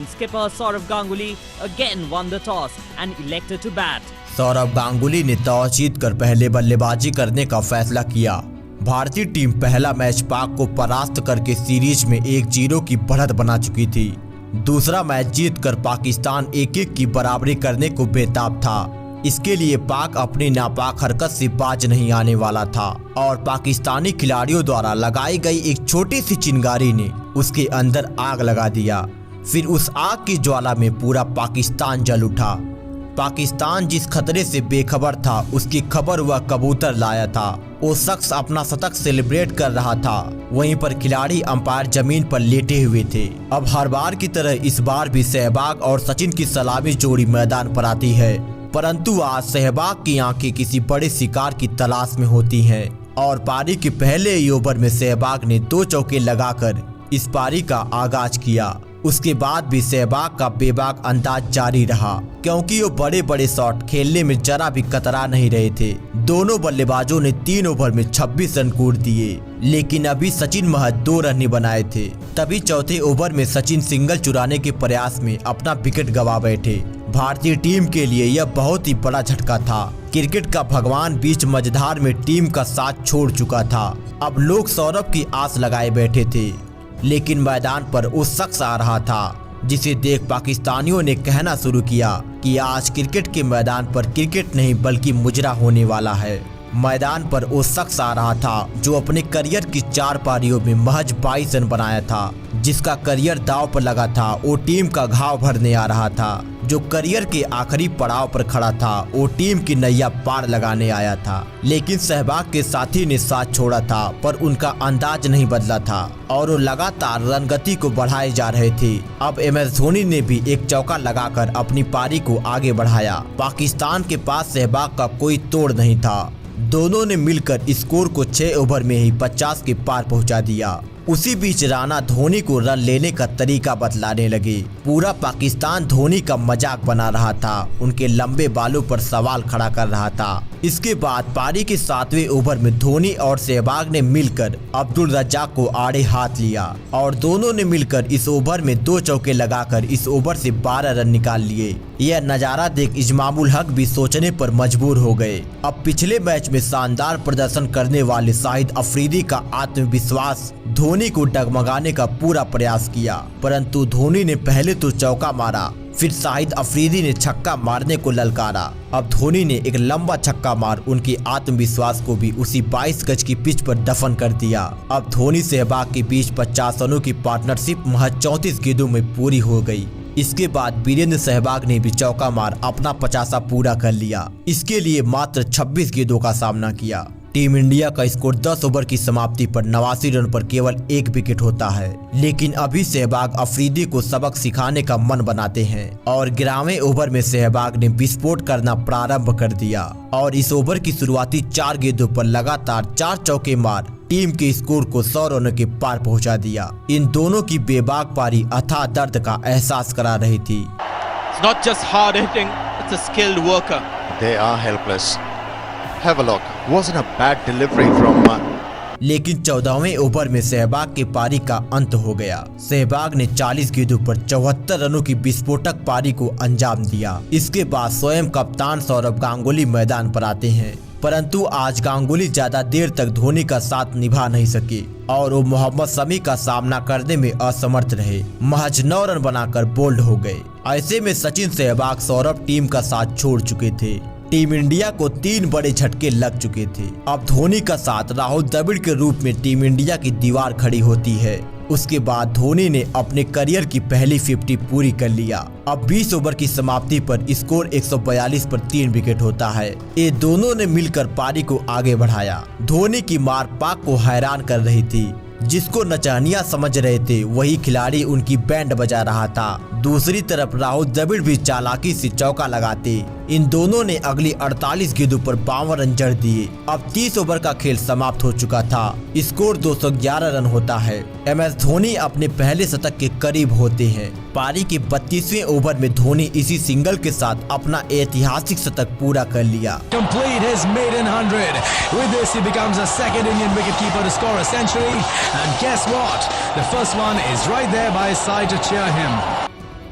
Skipper Saurav Ganguly again won the toss and elected to bat. Saurav Ganguly ने toss जीतकर पहले बल्लेबाजी करने का फैसला किया। भारतीय टीम पहला मैच पाक को परास्त करके सीरीज में 1-0 की बढ़त बना चुकी थी। दूसरा मैच जीतकर पाकिस्तान 1-1 की बराबरी करने को बेताब था। इसके लिए पाक अपनी नापाक हरकत से बाज नहीं आने वाला था और पाकिस्तानी खिलाड़ियों द्वारा लगाई गई एक छोटी सी चिंगारी ने उसके अंदर आग लगा दिया। फिर उस आग की ज्वाला में पूरा पाकिस्तान जल उठा। पाकिस्तान जिस खतरे से बेखबर था उसकी खबर वह कबूतर लाया था। वो शख्स अपना शतक सेलिब्रेट कर रहा था, वहीं पर खिलाड़ी अंपायर जमीन पर लेटे हुए थे। अब हर बार की तरह इस बार भी सहवाग और सचिन की सलामी जोड़ी मैदान पर आती है, परंतु आज सहवाग की आंखें किसी बड़े शिकार की तलाश में होती हैं और पारी के पहले ही ओवर में सहवाग ने 2 चौके लगाकर इस पारी का आगाज किया। उसके बाद भी सहवाग का बेबाक अंदाज जारी रहा, क्योंकि वो बड़े बड़े शॉट खेलने में जरा भी कतरा नहीं रहे थे। दोनों बल्लेबाजों ने 3 ओवर में 26 रन कूट दिए, लेकिन अभी सचिन महज 2 रन ही बनाए थे। तभी चौथे ओवर में सचिन सिंगल चुराने के प्रयास में अपना विकेट गंवा बैठे। भारतीय टीम के लिए यह बहुत ही बड़ा झटका था। क्रिकेट का भगवान बीच मझधार में टीम का साथ छोड़ चुका था। अब लोग सौरभ की आस लगाए बैठे थे, लेकिन मैदान पर वो शख्स आ रहा था जिसे देख पाकिस्तानियों ने कहना शुरू किया कि आज क्रिकेट के मैदान पर क्रिकेट नहीं बल्कि मुजरा होने वाला है। मैदान पर वो शख्स आ रहा था जो अपने करियर की 4 पारियों में महज 22 रन बनाया था। जिसका करियर दांव पर लगा था वो टीम का घाव भरने आ रहा था। जो करियर के आखिरी पड़ाव पर खड़ा था वो टीम की नैया पार लगाने आया था। लेकिन सहवाग के साथी ने साथ छोड़ा था, पर उनका अंदाज नहीं बदला था और वो लगातार रन गति को बढ़ाए जा रहे थे। अब MS धोनी ने भी एक चौका लगाकर अपनी पारी को आगे बढ़ाया। पाकिस्तान के पास सहवाग का कोई तोड़ नहीं था। दोनों ने मिलकर स्कोर को 6 ओवर में ही 50 के पार पहुंचा दिया। उसी बीच राणा धोनी को रन लेने का तरीका बतलाने लगे। पूरा पाकिस्तान धोनी का मजाक बना रहा था, उनके लंबे बालों पर सवाल खड़ा कर रहा था। इसके बाद पारी के 7वें ओवर में धोनी और सहवाग ने मिलकर अब्दुल रज्जाक को आड़े हाथ लिया और दोनों ने मिलकर इस ओवर में 2 चौके लगाकर इस ओवर से 12 रन निकाल लिए। यह नजारा देख इजमामुल हक भी सोचने पर मजबूर हो गए। अब पिछले मैच में शानदार प्रदर्शन करने वाले शाहिद अफरीदी का आत्मविश्वास धोनी को डगमगाने का पूरा प्रयास किया, परंतु धोनी ने पहले तो चौका मारा, फिर शाहिद अफरीदी ने छक्का मारने को ललकारा। अब धोनी ने एक लंबा छक्का मार उनके आत्मविश्वास को भी उसी 22 गज की पिच पर दफन कर दिया। अब धोनी सहवाग के बीच 50 रनों की पार्टनरशिप महज 34 गेंदों में पूरी हो गई। इसके बाद वीरेंद्र सहवाग ने भी चौका मार अपना 50 पूरा कर लिया। इसके लिए मात्र 26 गेंदों का सामना किया। टीम इंडिया का स्कोर 10 ओवर की समाप्ति पर 89 रन पर केवल 1 विकेट होता है, लेकिन अभी सहवाग अफरीदी को सबक सिखाने का मन बनाते हैं और 11वें ओवर में सहवाग ने विस्फोट करना प्रारंभ कर दिया और इस ओवर की शुरुआती 4 गेंदों पर लगातार 4 चौके मार टीम के स्कोर को 100 रनों के पार पहुंचा दिया। इन दोनों की बेबाक पारी अथाह दर्द का एहसास करा रही थी। It's not just hard hitting, it's a skilled worker. They are helpless. Have a look. Wasn't a bad delivery from लेकिन 14वें ओवर में सहवाग के पारी का अंत हो गया। सहवाग ने 40 गेंदों पर 74 रनों की विस्फोटक पारी को अंजाम दिया। इसके बाद स्वयं कप्तान सौरव गांगुली मैदान पर आते हैं, परंतु आज गांगुली ज्यादा देर तक धोनी का साथ निभा नहीं सके और वो मोहम्मद शमी का सामना करने में असमर्थ रहे। महज 9 रन बनाकर बोल्ड हो गए। ऐसे में सचिन सहवाग सौरभ टीम का साथ छोड़ चुके थे। टीम इंडिया को 3 बड़े झटके लग चुके थे। अब धोनी का साथ राहुल द्रविड़ के रूप में टीम इंडिया की दीवार खड़ी होती है। उसके बाद धोनी ने अपने करियर की पहली 50 पूरी कर लिया। अब 20 ओवर की समाप्ति पर स्कोर 142 पर 3 विकेट होता है। ये दोनों ने मिलकर पारी को आगे बढ़ाया। धोनी की मार पाक को हैरान कर रही थी। जिसको नचानिया समझ रहे थे वही खिलाड़ी उनकी बैंड बजा रहा था। दूसरी तरफ राहुल द्रविड़ भी चालाकी से चौका लगाते। इन दोनों ने अगली 48 गेंदों पर 52 रन जड़ दिए। अब 30 ओवर का खेल समाप्त हो चुका था। स्कोर 211 रन होता है। MS धोनी अपने पहले शतक के करीब होते हैं। पारी के 32वें ओवर में धोनी इसी सिंगल के साथ अपना ऐतिहासिक शतक पूरा कर लिया। Complete his maiden 100. With this, he becomes the second Indian wicketkeeper to score a century. And guess what? The first one is right there by his side to cheer him.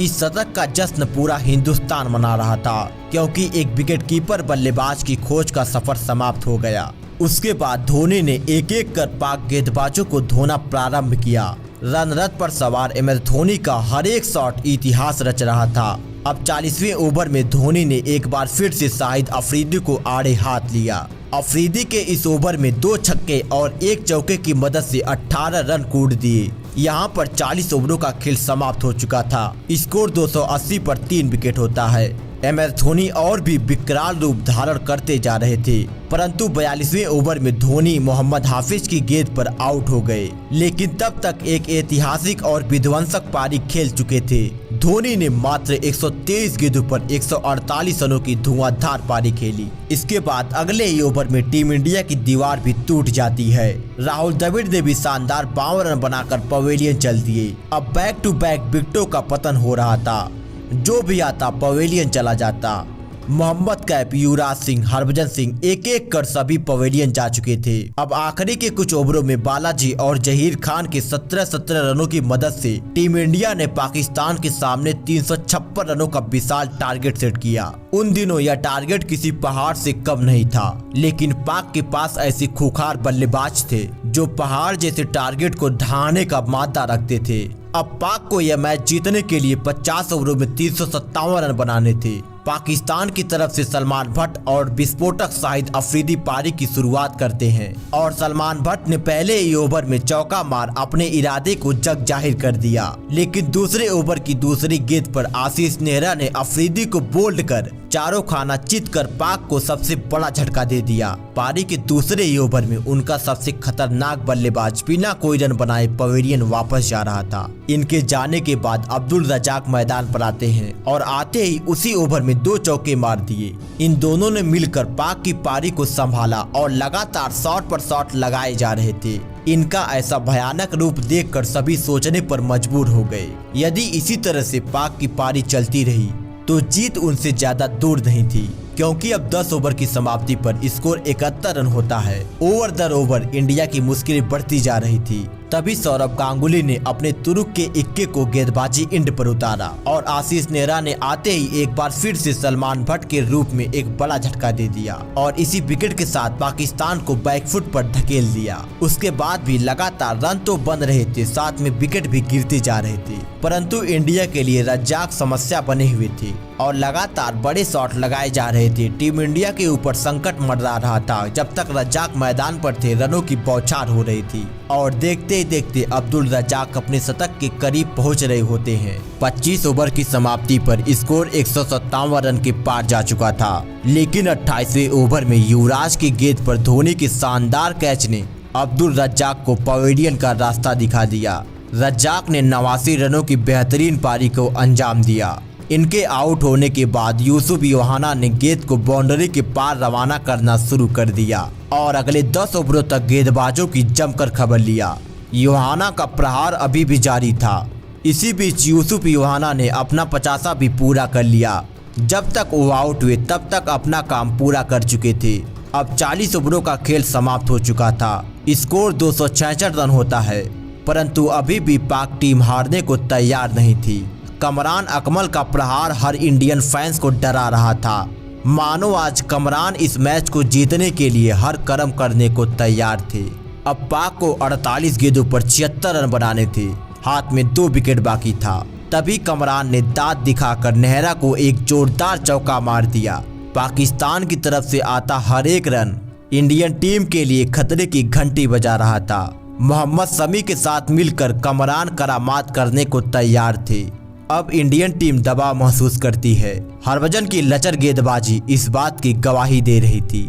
इस शतक का जश्न पूरा हिंदुस्तान मना रहा था, क्योंकि एक विकेटकीपर बल्लेबाज की खोज का सफर समाप्त हो गया। उसके बाद धोनी ने एक एक कर पाक गेंदबाजों को धोना प्रारंभ किया। रन रथ पर सवार MS धोनी का हर एक शॉट इतिहास रच रहा था। अब 40वें ओवर में धोनी ने एक बार फिर से शाहिद अफरीदी को आड़े हाथ लिया। अफरीदी के इस ओवर में 2 छक्के और 1 चौके की मदद से 18 रन कूट दिए। यहाँ पर 40 ओवरों का खेल समाप्त हो चुका था। स्कोर 280 पर 3 विकेट होता है। MS धोनी और भी विकराल रूप धारण करते जा रहे थे, परंतु 42वें ओवर में धोनी मोहम्मद हाफिज की गेंद पर आउट हो गए। लेकिन तब तक एक ऐतिहासिक और विध्वंसक पारी खेल चुके थे। धोनी ने मात्र 123 गेंदों पर 148 रनों की धुआंधार पारी खेली। इसके बाद अगले ही ओवर में टीम इंडिया की दीवार भी टूट जाती है। राहुल द्रविड़ ने भी शानदार 52 रन बनाकर पवेलियन चल दिए। अब बैक टू बैक विकेटों का पतन हो रहा था। जो भी आता पवेलियन चला जाता। मोहम्मद कैफ, युवराज सिंह, हरभजन सिंह एक एक कर सभी पवेलियन जा चुके थे। अब आखिरी के कुछ ओवरों में बालाजी और जहीर खान के 17 रनों की मदद से टीम इंडिया ने पाकिस्तान के सामने 356 रनों का विशाल टारगेट सेट किया। उन दिनों यह टारगेट किसी पहाड़ से कम नहीं था, लेकिन पाक के पास ऐसे खूंखार बल्लेबाज थे जो पहाड़ जैसे टारगेट को ढाने का मादा रखते थे। अब पाक को यह मैच जीतने के लिए 50 ओवरों में 357 रन बनाने थे। पाकिस्तान की तरफ से सलमान भट्ट और विस्फोटक शाहिद अफरीदी पारी की शुरुआत करते हैं और सलमान भट्ट ने पहले ही ओवर में चौका मार अपने इरादे को जग जाहिर कर दिया। लेकिन दूसरे ओवर की दूसरी गेंद पर आशीष नेहरा ने अफरीदी को बोल्ड कर चारों खाना चित कर पाक को सबसे बड़ा झटका दे दिया। पारी के दूसरे ही ओवर में उनका सबसे खतरनाक बल्लेबाज बिना कोई रन बनाए पवेलियन वापस जा रहा था। इनके जाने के बाद अब्दुल रजाक मैदान पर आते हैं और आते ही उसी ओवर में 2 चौके मार दिए। इन दोनों ने मिलकर पाक की पारी को संभाला और लगातार शॉट पर शॉट लगाए जा रहे थे। इनका ऐसा भयानक रूप देखकर सभी सोचने पर मजबूर हो गए। यदि इसी तरह से पाक की पारी चलती रही तो जीत उनसे ज्यादा दूर नहीं थी, क्योंकि अब 10 ओवर की समाप्ति पर स्कोर 71 रन होता है। ओवर दर ओवर इंडिया की मुश्किलें बढ़ती जा रही थी। तभी सौरभ गांगुली ने अपने तुरुक के इक्के को गेंदबाजी इंड पर उतारा और आशीष नेहरा ने आते ही एक बार फिर से सलमान भट्ट के रूप में एक बड़ा झटका दे दिया और इसी विकेट के साथ पाकिस्तान को बैकफुट पर धकेल दिया। उसके बाद भी लगातार रन तो बन रहे थे, साथ में विकेट भी गिरते जा रहे थे, परंतु इंडिया के लिए रज्जाक समस्या बने हुए थे और लगातार बड़े शॉट लगाए जा रहे थे। टीम इंडिया के ऊपर संकट मंडरा रहा था। जब तक रज्जाक मैदान पर थे रनों की बौछार हो रही थी और देखते ही देखते अब्दुल रज्जाक अपने शतक के करीब पहुंच रहे होते हैं। 25 ओवर की समाप्ति पर स्कोर 157 रन के पार जा चुका था, लेकिन 28वें ओवर में युवराज की गेंद पर धोनी के शानदार कैच ने अब्दुल रज्जाक को पवेलियन का रास्ता दिखा दिया। रज्जाक ने 89 रनों की बेहतरीन पारी को अंजाम दिया। इनके आउट होने के बाद यूसुफ योहाना ने गेंद को बाउंड्री के पार रवाना करना शुरू कर दिया और अगले 10 ओवरों तक गेंदबाजों की जमकर खबर लिया। योहाना का प्रहार अभी भी जारी था। इसी बीच यूसुफ योहाना ने अपना 50 भी पूरा कर लिया। जब तक वो आउट हुए तब तक अपना काम पूरा कर चुके थे। अब 40 ओवरों का खेल समाप्त हो चुका था। स्कोर 266 रन होता है, परंतु अभी भी पाक टीम हारने को तैयार नहीं थी। कमरान अकमल का प्रहार हर इंडियन फैंस को डरा रहा था। मानो आज कमरान इस मैच को जीतने के लिए हर कर्म करने को तैयार थे। अब पाक को 48 गेंदों पर 76 रन बनाने थे। हाथ में 2 विकेट बाकी था। तभी कमरान ने दांत दिखाकर नेहरा को एक जोरदार चौका मार दिया। पाकिस्तान की तरफ से आता हर एक रन इंडियन टीम के लिए खतरे की घंटी बजा रहा था। मोहम्मद शमी के साथ मिलकर कमरान करामात करने को तैयार थे। अब इंडियन टीम दबाव महसूस करती है। हरभजन की लचर गेंदबाजी इस बात की गवाही दे रही थी,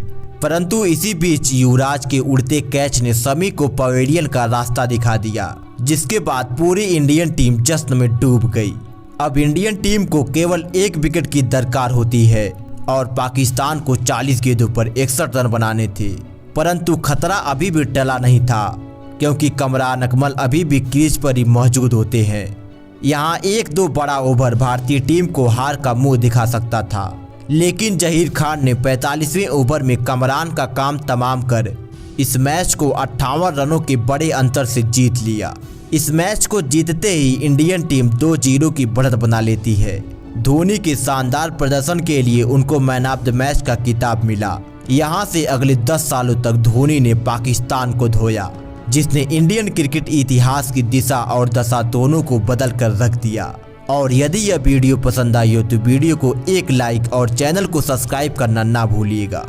परंतु इसी बीच युवराज के उड़ते कैच ने शमी को पवेलियन का रास्ता दिखा दिया, जिसके बाद पूरी इंडियन टीम जश्न में डूब गई। अब इंडियन टीम को केवल 1 विकेट की दरकार होती है और पाकिस्तान को 40 गेंदों पर 61 रन बनाने थे, परंतु खतरा अभी भी टला नहीं था, क्योंकि कमरान अकमल अभी भी क्रीज पर ही मौजूद होते हैं। यहाँ 1-2 बड़ा ओवर भारतीय टीम को हार का मुंह दिखा सकता था, लेकिन जहीर खान ने 45वें ओवर में कमरान का काम तमाम कर इस मैच को 58 रनों के बड़े अंतर से जीत लिया। इस मैच को जीतते ही इंडियन टीम 2-0 की बढ़त बना लेती है। धोनी के शानदार प्रदर्शन के लिए उनको मैन ऑफ द मैच का खिताब मिला। यहाँ से अगले 10 सालों तक धोनी ने पाकिस्तान को धोया, जिसने इंडियन क्रिकेट इतिहास की दिशा और दशा दोनों को बदल कर रख दिया। और यदि यह वीडियो पसंद आई हो तो वीडियो को एक लाइक और चैनल को सब्सक्राइब करना ना भूलिएगा।